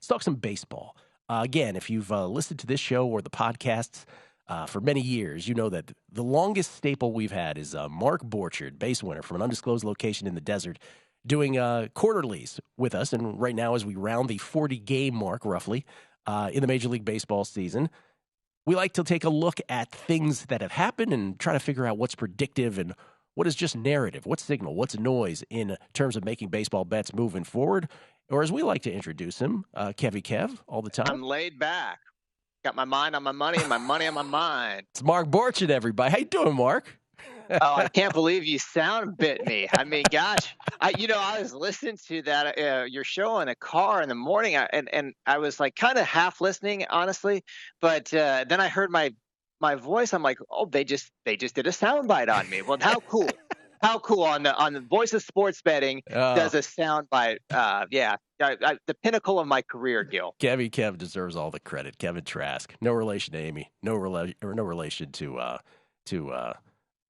Let's talk some baseball. Again, if you've listened to this show or the podcasts for many years, you know that the longest staple we've had is Mark Borchard, base winner from an undisclosed location in the desert, doing quarterlies with us. And right now, as we round the 40-game mark, roughly, in the Major League Baseball season, we like to take a look at things that have happened and try to figure out what's predictive and what is just narrative, what's signal, what's noise in terms of making baseball bets moving forward. Or as we like to introduce him, Kevy Kev, all the time. I'm laid back. Got my mind on my money and my money on my mind. It's Mark Borchard, everybody. How you doing, Mark? Oh, I can't believe you sound bit me. I mean, gosh, I was listening to that your show in a car in the morning, and I was like kind of half listening, honestly. But then I heard my voice. I'm like, oh, they just did a soundbite on me. Well, how cool! How cool on the Voice of Sports Betting does a soundbite. The pinnacle of my career, Gill. Kevy Kev deserves all the credit. Kevin Trask, no relation to Amy, no relation to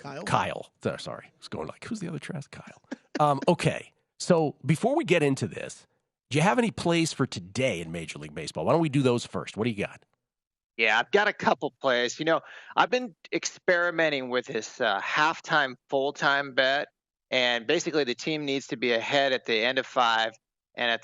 Kyle. Sorry, I was going like, who's the other Trask? Kyle. Okay, so before we get into this, do you have any plays for today in Major League Baseball? Why don't we do those first? What do you got? Yeah, I've got a couple plays. I've been experimenting with this halftime, full-time bet, and basically the team needs to be ahead at the end of 5 and at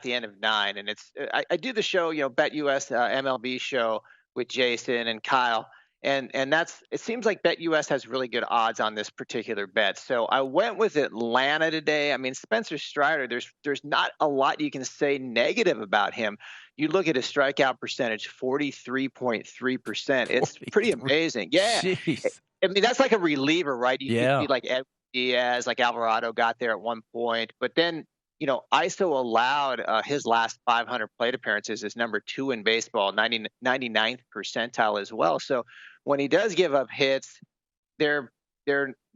the end of 9. And I do the show, Bet US MLB show with Jason and Kyle, and it seems like Bet US has really good odds on this particular bet. So I went with Atlanta today. I mean, Spencer Strider, there's not a lot you can say negative about him. You look at his strikeout percentage, 43.3%. It's pretty amazing. Yeah. Jeez. I mean, that's like a reliever, right? You Yeah. see like Ed Diaz, like Alvarado got there at one point. But then, ISO allowed his last 500 plate appearances is number 2 in baseball, 99th percentile as well. So when he does give up hits, they're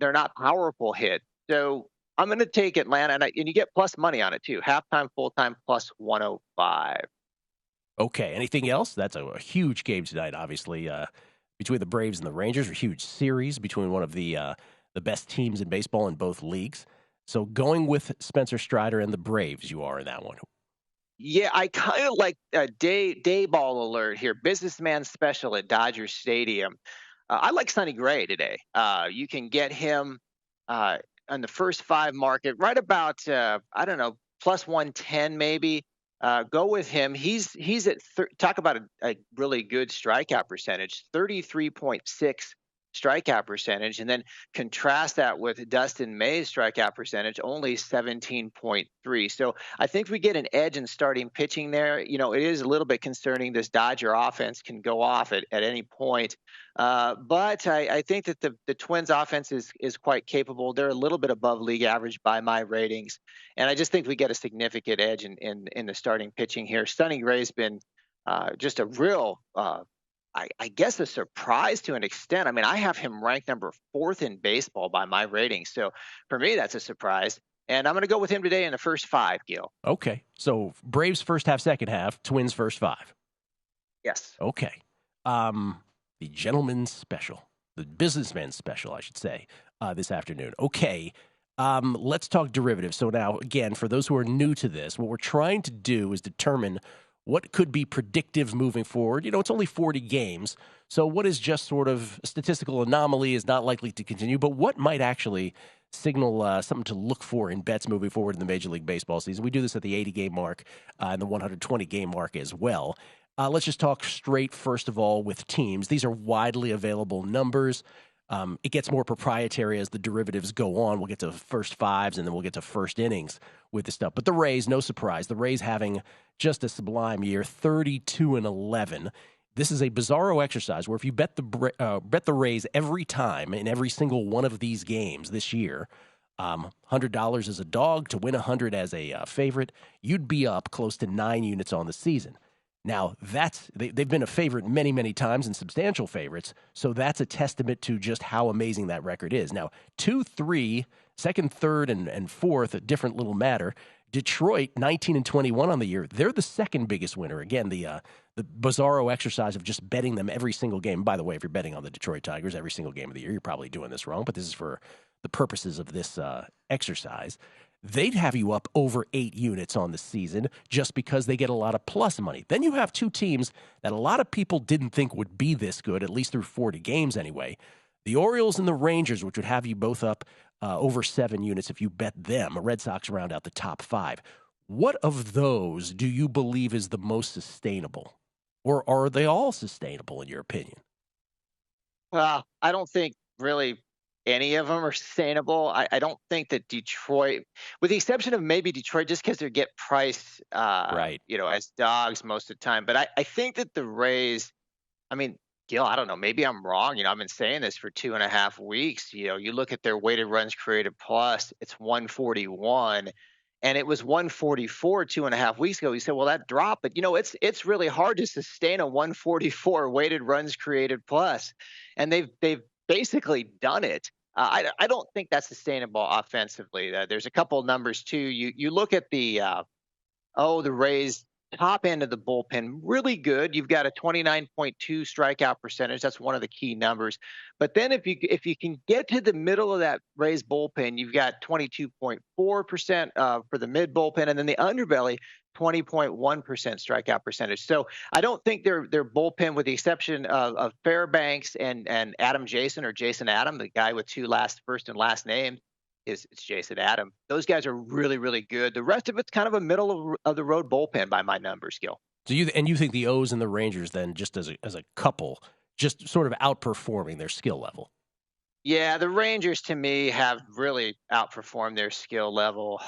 not powerful hits. So I'm going to take Atlanta, and you get plus money on it too. Halftime, full-time, plus 105. Okay. Anything else? That's a huge game tonight, obviously, between the Braves and the Rangers. A huge series between one of the best teams in baseball in both leagues. So going with Spencer Strider and the Braves, you are in that one. Yeah, I kind of like day ball alert here. Businessman special at Dodger Stadium. I like Sonny Gray today. You can get him on the first 5 market, right about plus 110 maybe. Go with him. He's at talk about a really good strikeout percentage, 33.6 strikeout percentage, and then contrast that with Dustin May's strikeout percentage, only 17.3. So I think we get an edge in starting pitching there. It is a little bit concerning. This Dodger offense can go off at any point. But I think that the Twins offense is quite capable. They're a little bit above league average by my ratings. And I just think we get a significant edge in the starting pitching here. Sonny Gray's been just a real I guess a surprise to an extent. I mean, I have him ranked number 4th in baseball by my ratings. So for me, that's a surprise. And I'm going to go with him today in the first 5, Gil. Okay. So Braves first half, second half, Twins first 5. Yes. Okay. The gentleman's special, the businessman's special, I should say, this afternoon. Okay. Let's talk derivatives. So now, again, for those who are new to this, what we're trying to do is determine what could be predictive moving forward. It's only 40 games, so what is just sort of a statistical anomaly is not likely to continue, but what might actually signal something to look for in bets moving forward in the Major League Baseball season. We do this at the 80-game mark and the 120-game mark as well. Let's just talk straight, first of all, with teams. These are widely available numbers. It gets more proprietary as the derivatives go on. We'll get to first 5s, and then we'll get to first innings with this stuff. But the Rays, no surprise. The Rays having just a sublime year, 32-11. This is a bizarro exercise where if you bet the Rays every time in every single one of these games this year, $100 as a dog to win $100 as a favorite, you'd be up close to 9 units on the season. Now, they've been a favorite many, many times and substantial favorites, so that's a testament to just how amazing that record is. Now, 2, 3, second, third, and fourth, different little matter. Detroit, 19-21 on the year. They're the second biggest winner. Again, the bizarro exercise of just betting them every single game. By the way, if you're betting on the Detroit Tigers every single game of the year, you're probably doing this wrong, but this is for the purposes of this exercise. they'd have you up over 8 units on the season just because they get a lot of plus money. Then you have two teams that a lot of people didn't think would be this good, at least through 40 games anyway. The Orioles and the Rangers, which would have you both up over 7 units if you bet them. The Red Sox round out the top 5. What of those do you believe is the most sustainable? Or are they all sustainable in your opinion? Well, I don't think really any of them are sustainable. I don't think that Detroit, with the exception of maybe Detroit, just because they get priced, Right. as dogs most of the time. But I think that the Rays, I mean, Gil, I don't know, maybe I'm wrong. I've been saying this for 2.5 weeks. You look at their weighted runs created plus, it's 141. And it was 144 2.5 weeks ago. He said, well, that dropped, but it's really hard to sustain a 144 weighted runs created plus. And they've basically done it. I don't think that's sustainable offensively. There's a couple of numbers too. You look at the Rays top end of the bullpen, really good. You've got a 29.2 strikeout percentage. That's one of the key numbers. But then if you can get to the middle of that Rays bullpen, you've got 22.4% for the mid bullpen, and then the underbelly 20.1% strikeout percentage. So I don't think their bullpen, with the exception of Fairbanks and Adam Jason, or Jason Adam, the guy with two first and last names, it's Jason Adam. Those guys are really, really good. The rest of it's kind of a middle of the road bullpen by my numbers, Gil. So you think the O's and the Rangers then, just as a couple, just sort of outperforming their skill level? Yeah, the Rangers to me have really outperformed their skill level.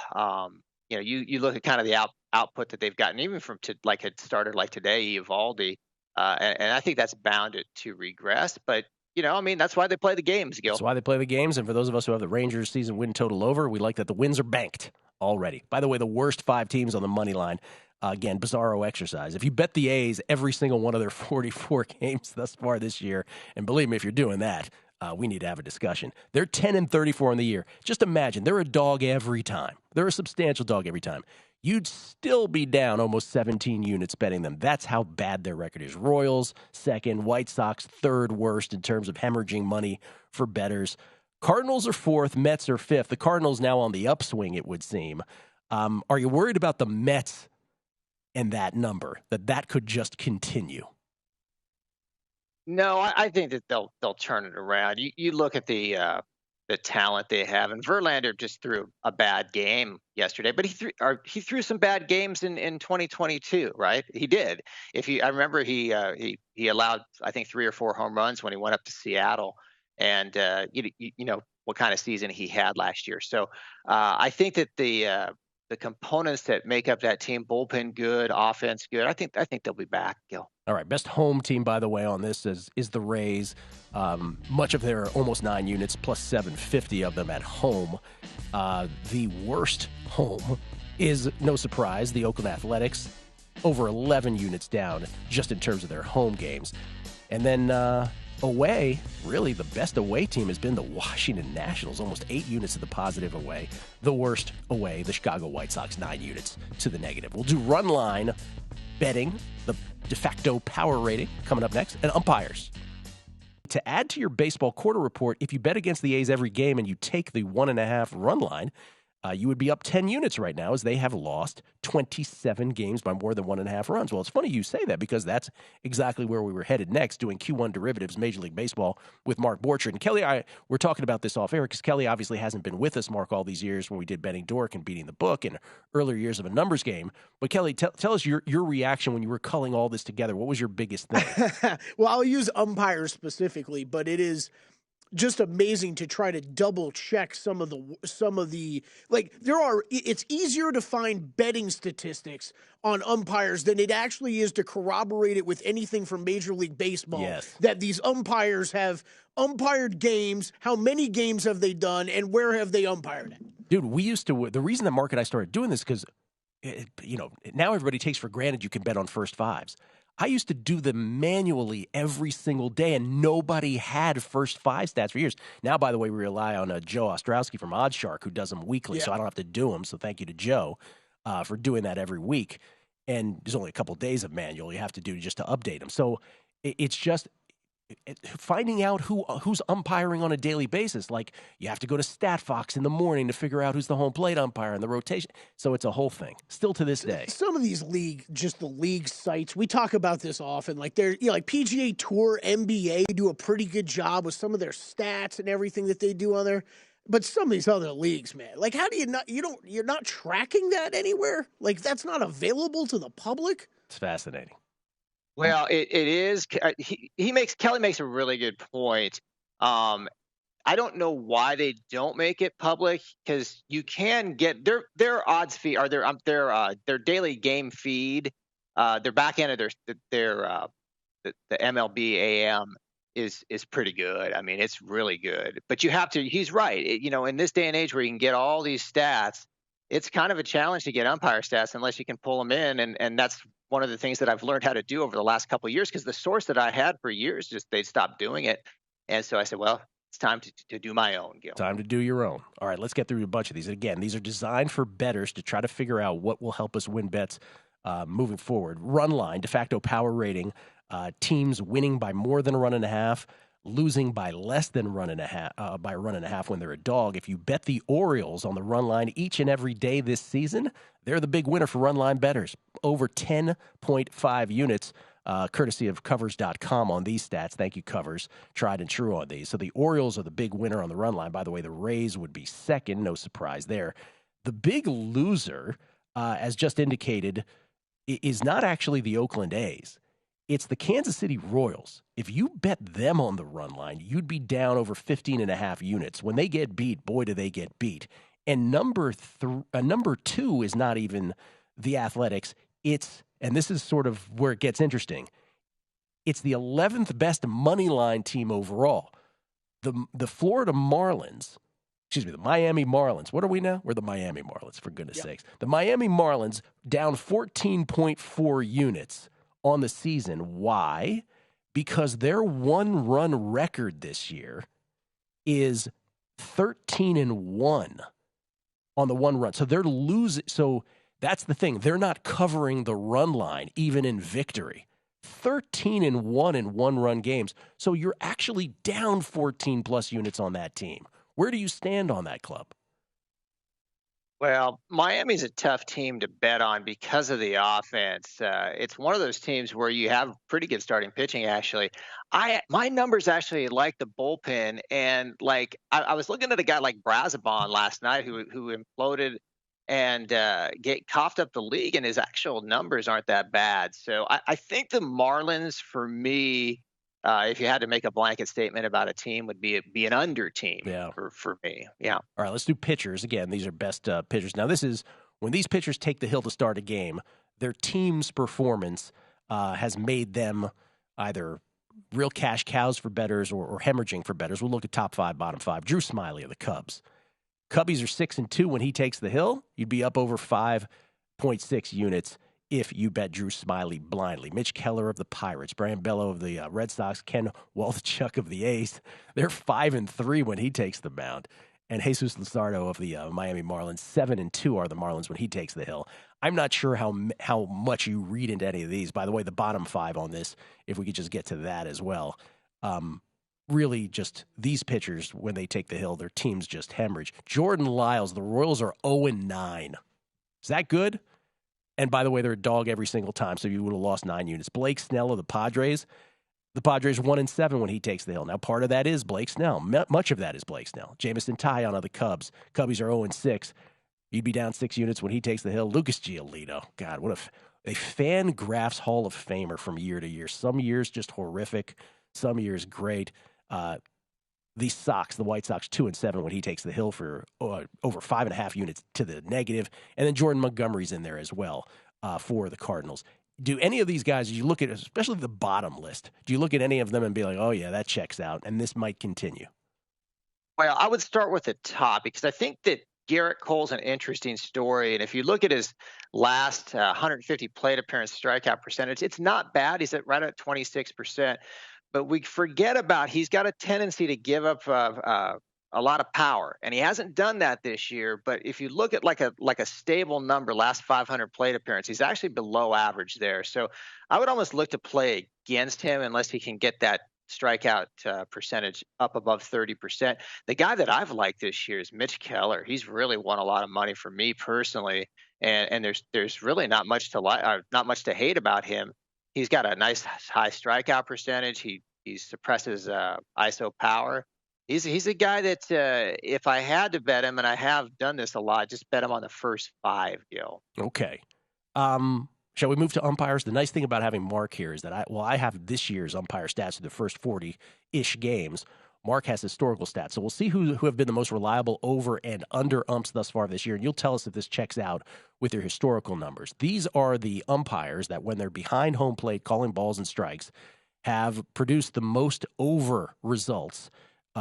You look at kind of the output that they've gotten, even from like it started like today, Eovaldi, and I think that's bound to regress. But that's why they play the games, Gil. That's why they play the games. And for those of us who have the Rangers season win total over, we like that the wins are banked already. By the way, the worst 5 teams on the money line. Again, bizarro exercise. If you bet the A's every single one of their 44 games thus far this year, and believe me, if you're doing that, we need to have a discussion. They're 10-34 in the year. Just imagine, they're a dog every time. They're a substantial dog every time. You'd still be down almost 17 units betting them. That's how bad their record is. Royals, second. White Sox, third worst in terms of hemorrhaging money for bettors. Cardinals are fourth. Mets are fifth. The Cardinals now on the upswing, it would seem. Are you worried about the Mets and that number, that could just continue? No, I think that they'll turn it around. You look at the talent they have, and Verlander just threw a bad game yesterday, but he threw some bad games in 2022, right? He did. I remember he allowed, I think, 3 or 4 home runs when he went up to Seattle, and you know what kind of season he had last year. So I think that the components that make up that team, bullpen good, offense good, I think they'll be back, Gil. All right, best home team, by the way, on this is the Rays. Much of their almost 9 units, plus 750 of them at home. The worst home is, no surprise, the Oakland Athletics, over 11 units down just in terms of their home games. And then away, really the best away team has been the Washington Nationals, almost 8 units to the positive away. The worst away, the Chicago White Sox, 9 units to the negative. We'll do run line betting, the de facto power rating, coming up next, and umpires. To add to your baseball quarter report, if you bet against the A's every game and you take the 1.5 run line, you would be up 10 units right now, as they have lost 27 games by more than 1.5 runs. Well, it's funny you say that, because that's exactly where we were headed next, doing Q1 derivatives, Major League Baseball, with Mark Borchard. And Kelley, we're talking about this off air because Kelley obviously hasn't been with us, Mark, all these years when we did Betting Dork and Beating the Book and earlier years of A Numbers Game. But Kelley, tell us your reaction when you were culling all this together. What was your biggest thing? Well, I'll use umpires specifically, but it is just amazing to try to double check some of the like it's easier to find betting statistics on umpires than it actually is to corroborate it with anything from Major League Baseball. Yes. That these umpires have umpired games, how many games have they done, and where have they umpired it? Dude, the reason that Mark and I started doing this, because now everybody takes for granted you can bet on first fives. I used to do them manually every single day, and nobody had first 5 stats for years. Now, by the way, we rely on Joe Ostrowski from OddsShark, who does them weekly, so I don't have to do them. So thank you to Joe for doing that every week. And there's only a couple of days of manual you have to do just to update them. So it's just finding out who's umpiring on a daily basis. Like, you have to go to StatFox in the morning to figure out who's the home plate umpire and the rotation. So it's a whole thing. Still to this day. Some of these the league sites, we talk about this often. Like like PGA Tour, NBA do a pretty good job with some of their stats and everything that they do on there. But some of these other leagues, man, like, how do you're not tracking that anywhere? Like, that's not available to the public? It's fascinating. Well, it is. Kelley makes a really good point. I don't know why they don't make it public, because you can get their odds feed or their daily game feed, their back end of the MLB AM is pretty good. I mean, it's really good. But you have to. He's right. In this day and age where you can get all these stats, it's kind of a challenge to get umpire stats unless you can pull them in, and that's one of the things that I've learned how to do over the last couple of years, because the source that I had for years, they stopped doing it. And so I said, well, it's time to do my own, Gill. Time to do your own. All right, let's get through a bunch of these. Again, these are designed for bettors to try to figure out what will help us win bets moving forward. Run line, de facto power rating, teams winning by more than a run and a half, losing by less than a run and a half when they're a dog. If you bet the Orioles on the run line each and every day this season, they're the big winner for run line bettors. Over 10.5 units, courtesy of covers.com on these stats. Thank you, Covers. Tried and true on these. So the Orioles are the big winner on the run line. By the way, the Rays would be second. No surprise there. The big loser, as just indicated, is not actually the Oakland A's. It's the Kansas City Royals. If you bet them on the run line, you'd be down over 15.5 units. When they get beat, boy, do they get beat. And number two is not even the Athletics. And this is sort of where it gets interesting, it's the 11th best money line team overall. The Florida Marlins, the Miami Marlins. What are we now? We're the Miami Marlins, for goodness sakes. The Miami Marlins down 14.4 units on the season. Why? Because their one-run record this year is 13-1 on the one run. So they're losing. So that's the thing. They're not covering the run line, even in victory. 13-1 in one-run games. So you're actually down 14-plus units on that team. Where do you stand on that club? Well, Miami's a tough team to bet on because of the offense. It's one of those teams where you have pretty good starting pitching, actually. My numbers actually like the bullpen, and I was looking at a guy like Brazabon last night who imploded and coughed up the league, and his actual numbers aren't that bad. So I think the Marlins, for me, if you had to make a blanket statement about a team, would be an under team for me. Yeah. All right, let's do pitchers. Again, these are best pitchers. Now, this is when these pitchers take the hill to start a game, their team's performance has made them either real cash cows for bettors or hemorrhaging for bettors. We'll look at top five, bottom five. Drew Smyly of the Cubs. Cubbies are 6-2 when he takes the hill. You'd be up over 5.6 units if you bet Drew Smyly blindly. Mitch Keller of the Pirates, Brian Bello of the Red Sox, Ken Waldichuk of the A's. They're 5-3 when he takes the mound. And Jesus Luzardo of the Miami Marlins, 7-2 are the Marlins when he takes the hill. I'm not sure how much you read into any of these. By the way, the bottom five on this, if we could just get to that as well. Really just these pitchers, when they take the hill, their teams just hemorrhage. Jordan Lyles, the Royals are 0-9. Is that good? And by the way, they're a dog every single time, so you would have lost 9 units. Blake Snell of the Padres 1-7 when he takes the hill. Now, part of that is Blake Snell. Much of that is Blake Snell. Jamison Taillon of the Cubs. Cubbies are 0-6. You'd be down 6 units when he takes the hill. Lucas Giolito. God, what a Fangraphs Hall of Famer from year to year. Some years just horrific. Some years great. The White Sox, 2-7 when he takes the hill for over 5.5 units to the negative. And then Jordan Montgomery's in there as well for the Cardinals. Do any of these guys, you look at, especially the bottom list, do you look at any of them and be like, oh, yeah, that checks out, and this might continue? Well, I would start with the top, because I think that Garrett Cole's an interesting story. And if you look at his last 150 plate appearance strikeout percentage, it's not bad. He's right at 26%. But we forget about he's got a tendency to give up a lot of power, and he hasn't done that this year. But if you look at like a stable number, last 500 plate appearance, he's actually below average there. So I would almost look to play against him unless he can get that strikeout percentage up above 30%. The guy that I've liked this year is Mitch Keller. He's really won a lot of money for me personally, and there's really not much to hate about him. He's got a nice high strikeout percentage. He suppresses ISO power. He's a guy that if I had to bet him, and I have done this a lot, just bet him on the first 5, Gil. Okay. Shall we move to umpires? The nice thing about having Mark here is that I have this year's umpire stats for the first 40-ish games. Mark has historical stats. So we'll see who have been the most reliable over and under umps thus far this year, and you'll tell us if this checks out with your historical numbers. These are the umpires that, when they're behind home plate calling balls and strikes, have produced the most over results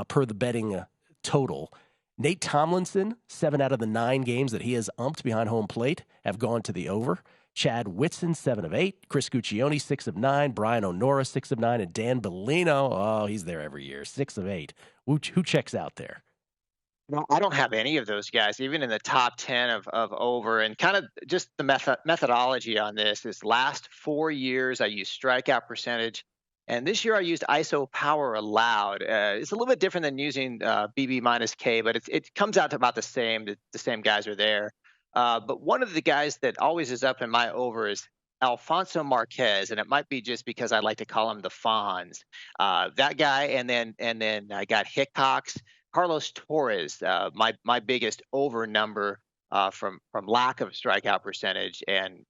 per the betting total. Nate Tomlinson, 7 out of the 9 games that he has umped behind home plate have gone to the over. Chad Whitson, 7 of 8. Chris Guccione, 6 of 9. Brian O'Nora, 6 of 9. And Dan Bellino, oh, he's there every year, 6 of 8. Who checks out there? No, I don't have any of those guys, even in the top 10 of over. And kind of just the methodology on this is last 4 years, I used strikeout percentage. And this year I used ISO power allowed. It's a little bit different than using BB minus K, but it comes out to about the same. The same guys are there. But one of the guys that always is up in my over is Alfonso Marquez, and it might be just because I like to call him the Fonz. That guy, and then I got Hickox, Carlos Torres, my biggest over number from lack of strikeout percentage and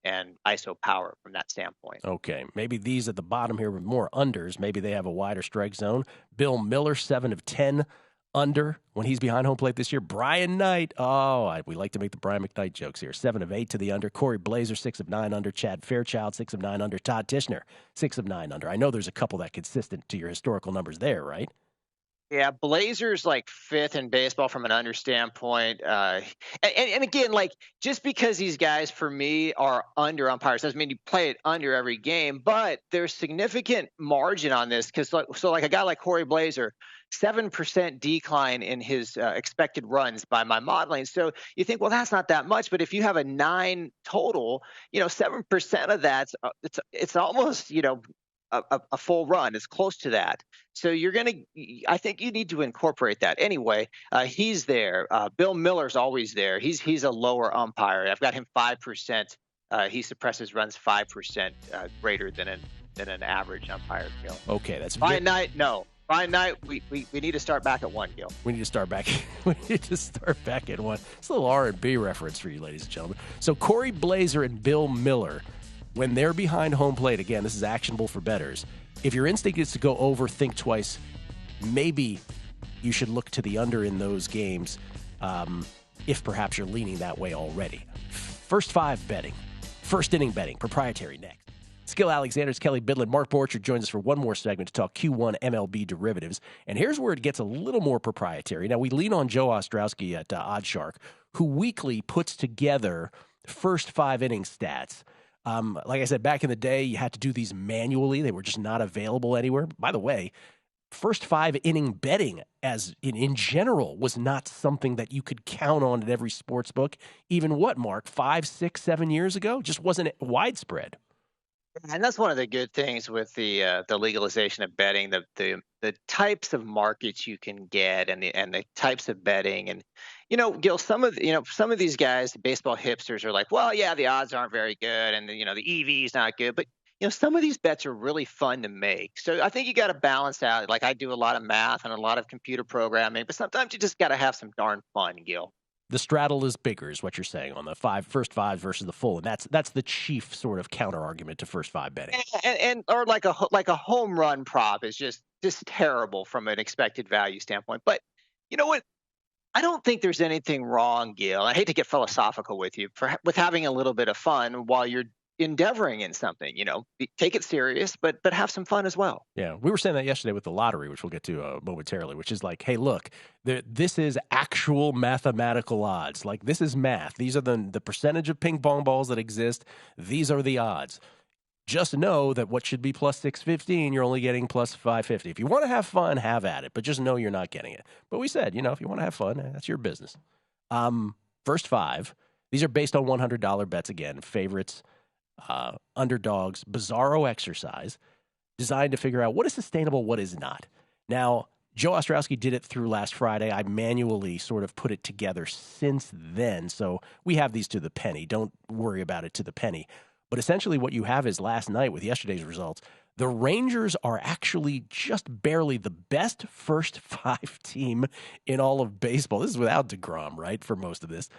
ISO power from that standpoint. Okay, maybe these at the bottom here with more unders. Maybe they have a wider strike zone. Bill Miller, 7 of 10. Under when he's behind home plate this year. Brian Knight. We like to make the Brian McKnight jokes here. 7 of 8 to the under. Corey Blazer, 6 of 9 under. Chad Fairchild, 6 of 9 under. Todd Tishner, 6 of 9 under. I know there's a couple that consistent to your historical numbers there, right? Yeah, Blazers like 5th in baseball from an under standpoint. And again, like just because these guys for me are under umpires doesn't mean you play it under every game, but there's significant margin on this because like a guy like Corey Blazer, 7% decline in his expected runs by my modeling. So you think, well, that's not that much, but if you have a 9 total, 7% of that's it's almost a full run. It's close to that. So I think you need to incorporate that. Anyway, he's there. Bill Miller's always there. He's a lower umpire. I've got him 5%. He suppresses runs 5% greater than an average umpire, Gil. Okay, that's Brian Knight. No. Brian Knight, we need to start back at 1, Gil. We need to start back. We need to start back at 1. It's a little R&B reference for you, ladies and gentlemen. So Corey Blazer and Bill Miller, when they're behind home plate, again, this is actionable for bettors. If your instinct is to go over, think twice. Maybe you should look to the under in those games if perhaps you're leaning that way already. First 5 betting. First inning betting. Proprietary next. Gill Alexander's Kelley Bydlon. Mark Borchard joins us for one more segment to talk Q1 MLB derivatives. And here's where it gets a little more proprietary. Now, we lean on Joe Ostrowski at OddsShark, who weekly puts together first 5 inning stats. Like I said, back in the day, you had to do these manually. They were just not available anywhere. By the way, first 5 inning betting as in general was not something that you could count on at every sports book. Even Mark, 5, 6, 7 years ago? Just wasn't widespread. And that's one of the good things with the legalization of betting, the types of markets you can get and the types of betting. And Gil, some of these guys, the baseball hipsters, are like, well, yeah, the odds aren't very good, and the EV is not good, but some of these bets are really fun to make. So I think you got to balance out. Like I do a lot of math and a lot of computer programming, but sometimes you just got to have some darn fun, Gil. The straddle is bigger, is what you're saying, on the first 5 versus the full, and that's the chief sort of counter argument to first 5 betting. And or like a home run prop is just terrible from an expected value standpoint. But you know what? I don't think there's anything wrong, Gil. I hate to get philosophical with you, with having a little bit of fun while you're endeavoring in something. Take it serious, but have some fun as well. Yeah, we were saying that yesterday with the lottery, which we'll get to momentarily, which is like, hey, look, this is actual mathematical odds. Like, this is math. These are the percentage of ping pong balls that exist. These are the odds. Just know that what should be plus 615, you're only getting plus 550. If you want to have fun, have at it, but just know you're not getting it. But we said, if you want to have fun, that's your business. First 5, these are based on $100 bets again, favorites, underdogs, bizarro exercise. designed to figure out what is sustainable, what is not. Now, Joe Ostrowski did it through last Friday. I manually sort of put it together since then, so we have these to the penny. Don't worry about it to the penny. But essentially what you have is last night with yesterday's results, the Rangers are actually just barely the best first 5 team in all of baseball. This is without DeGrom, right, for most of this.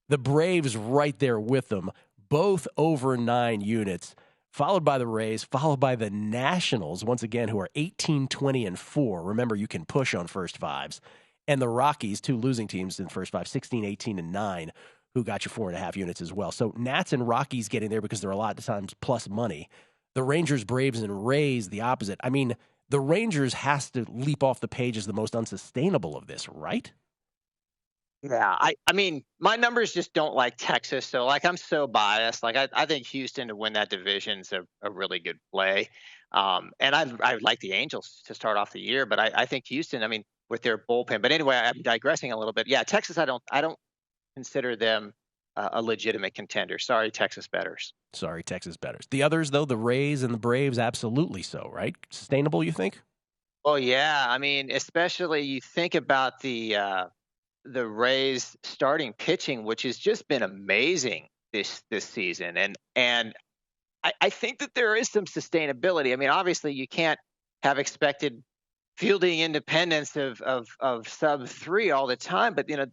The Braves right there with them, both over 9 units, followed by the Rays, followed by the Nationals, once again, who are 18, 20, and 4. Remember, you can push on first 5s. And the Rockies, 2 losing teams in first 5, 16, 18, and 9, who got you 4.5 units as well. So Nats and Rockies getting there because they're a lot of times plus money. The Rangers, Braves, and Rays, the opposite. I mean, the Rangers has to leap off the page as the most unsustainable of this, right? Yeah, I mean, my numbers just don't like Texas. So, like, I'm so biased. Like, I think Houston to win that division's a really good play. And I like the Angels to start off the year, but I think Houston, I mean, with their bullpen. But anyway, I'm digressing a little bit. Yeah, Texas, I don't consider them a legitimate contender. Sorry, Texas bettors. Sorry, Texas bettors. The others, though, the Rays and the Braves, absolutely so, right? Sustainable, you think? Well, yeah. I mean, especially you think about the Rays starting pitching, which has just been amazing this season, and I think that there is some sustainability. I mean, obviously, you can't have expected fielding independence of sub 3 all the time, but you know,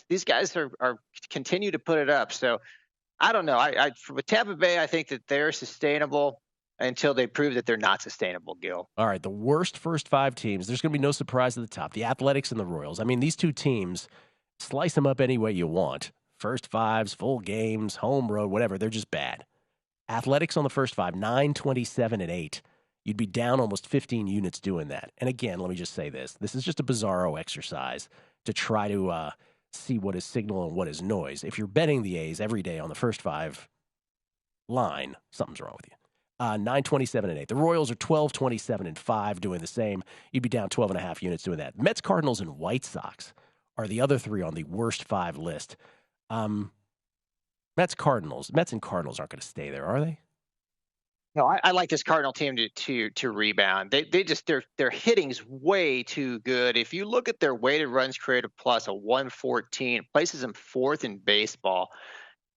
these guys are continue to put it up. So I don't know. With Tampa Bay, I think that they're sustainable until they prove that they're not sustainable, Gill. All right, the worst first 5 teams. There's going to be no surprise at the top. The Athletics and the Royals. I mean, these 2 teams, slice them up any way you want. First 5s, full games, home, road, whatever. They're just bad. Athletics on the first 5, 9, 27, and 8. You'd be down almost 15 units doing that. And again, let me just say this. This is just a bizarro exercise to try to see what is signal and what is noise. If you're betting the A's every day on the first 5 line, something's wrong with you. 9, 27, and 8. The Royals are 12, 27, and 5 doing the same. You'd be down 12.5 units doing that. Mets, Cardinals, and White Sox are the other 3 on the worst 5 list. Mets, Cardinals. Mets and Cardinals aren't going to stay there, are they? No, I like this Cardinal team to rebound. Their hitting's way too good. If you look at their weighted runs created plus a 114, places them 4th in baseball,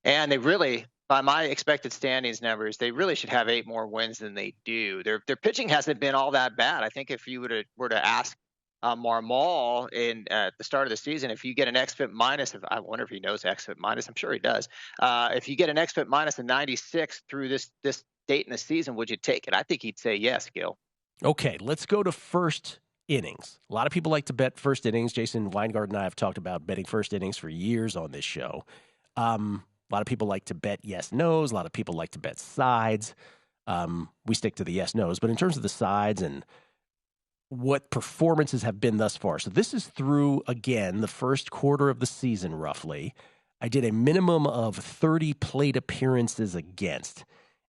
and they really, by my expected standings numbers, they really should have 8 more wins than they do. Their pitching hasn't been all that bad. I think if you were to ask Marmol at the start of the season, if you get an xFIP minus, I wonder if he knows xFIP minus. I'm sure he does. If you get an xFIP minus of 96 through this date in the season, would you take it? I think he'd say yes, Gil. Okay, let's go to first innings. A lot of people like to bet first innings. Jason Weingart and I have talked about betting first innings for years on this show. A lot of people like to bet yes-nos. A lot of people like to bet sides. We stick to the yes-nos. But in terms of the sides and what performances have been thus far. So this is through, again, the first quarter of the season, roughly. I did a minimum of 30 plate appearances against,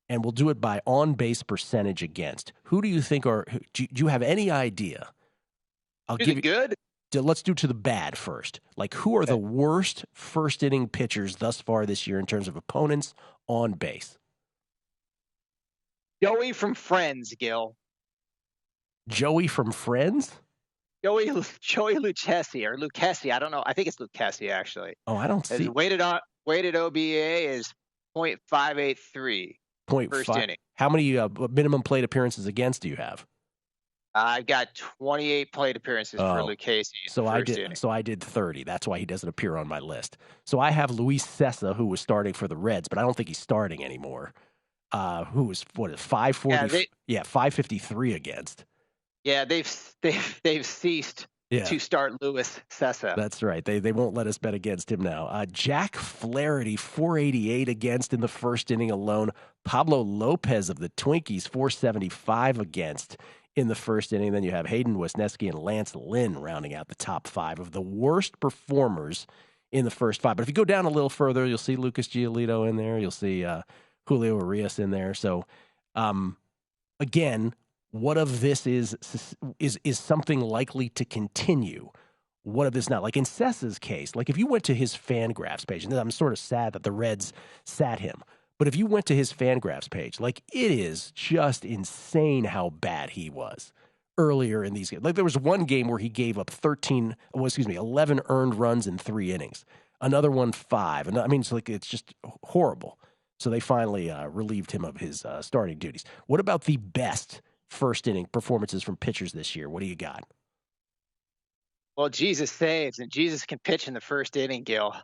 and we'll do it by on-base percentage against. Who do you think are – do you have any idea? Is it good? Let's do to the bad first. Like, who are the worst first-inning pitchers thus far this year in terms of opponents on base? Joey from Friends, Gil. Joey from Friends? Joey Lucchesi or Lucchesi. I don't know. I think it's Lucchesi, actually. Oh, I don't see. Weighted OBA is .583. First inning. How many minimum plate appearances against do you have? I got 28 plate appearances for Lucchesi. So I did 30. That's why he doesn't appear on my list. So I have Luis Cessa, who was starting for the Reds, but I don't think he's starting anymore. Who was 540? Yeah, 553 against. Yeah, they've ceased to start Luis Cessa. That's right. They won't let us bet against him now. Jack Flaherty, 488 against in the first inning alone. Pablo Lopez of the Twinkies, 475 against in the first inning. Then you have Hayden Wesneski and Lance Lynn rounding out the top 5 of the worst performers in the first 5. But if you go down a little further, you'll see Lucas Giolito in there. You'll see Julio Urias in there. So, again, what of this is something likely to continue? What of this not? Like in Cessa's case, like if you went to his Fangraphs page, and I'm sort of sad that the Reds sat him, But if you went to his Fangraphs page, like, it is just insane how bad he was earlier in these games. Like, there was one game where he gave up 11 earned runs in 3 innings. Another one, 5. And I mean, it's just horrible. So they finally relieved him of his starting duties. What about the best first inning performances from pitchers this year? What do you got? Well, Jesus saves, and Jesus can pitch in the first inning, Gill.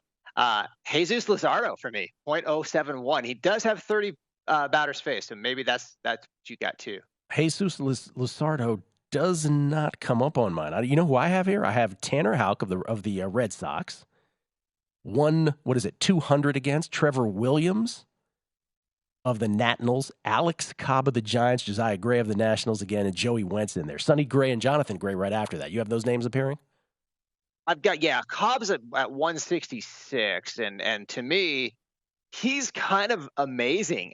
Jesus Luzardo for me, .071. He does have 30 batters faced, so maybe that's what you got too. Jesus Luzardo does not come up on mine. You know who I have here? I have Tanner Houck of the Red Sox. 200 against Trevor Williams of the Nationals, Alex Cobb of the Giants, Josiah Gray of the Nationals again, and Joey Wentz in there. Sonny Gray and Jonathan Gray right after that. You have those names appearing? I've got, Cobb's at 166, and to me, he's kind of amazing.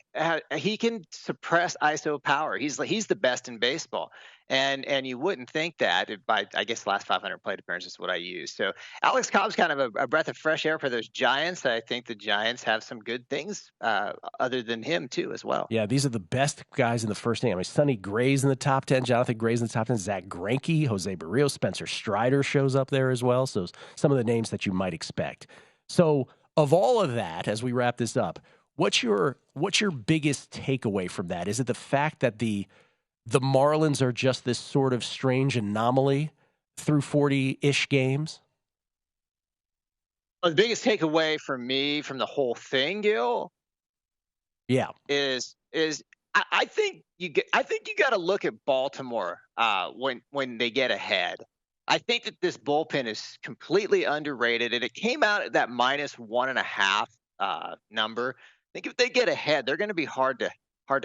He can suppress ISO power. He's the best in baseball, and you wouldn't think that by, I guess, last 500 plate appearances is what I use. So Alex Cobb's kind of a breath of fresh air for those Giants. I think the Giants have some good things other than him too as well. Yeah, these are the best guys in the first inning. I mean, Sonny Gray's in the top 10, Jonathan Gray's in the top 10, Zach Greinke, Jose Barrios, Spencer Strider shows up there as well. So some of the names that you might expect. So of all of that, as we wrap this up, what's your biggest takeaway from that? Is it the fact that the Marlins are just this sort of strange anomaly through 40-ish games? Well, the biggest takeaway for me from the whole thing, Gil, is I think you got to look at Baltimore when they get ahead. I think that this bullpen is completely underrated, and it came out at that -1.5 number. I think if they get ahead, they're going to be hard to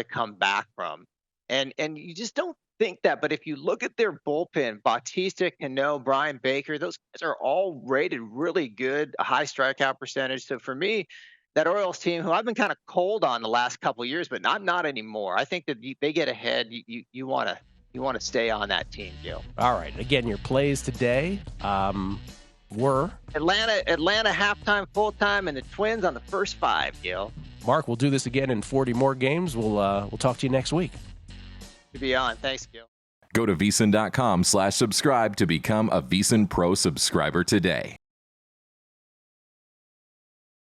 come back from, and you just don't think that. But if you look at their bullpen, Bautista, Cano, Brian Baker, those guys are all rated really good, a high strikeout percentage. So for me, that Orioles team, who I've been kind of cold on the last couple of years, but not anymore. I think that they get ahead, you want to stay on that team, Gil. All right. Again, your plays today were Atlanta halftime, full time, and the Twins on the first 5, Gil. Mark, we'll do this again in 40 more games. We'll talk to you next week. To be on. Thanks, Gil. Go to VSiN.com/subscribe to become a VSiN Pro subscriber today.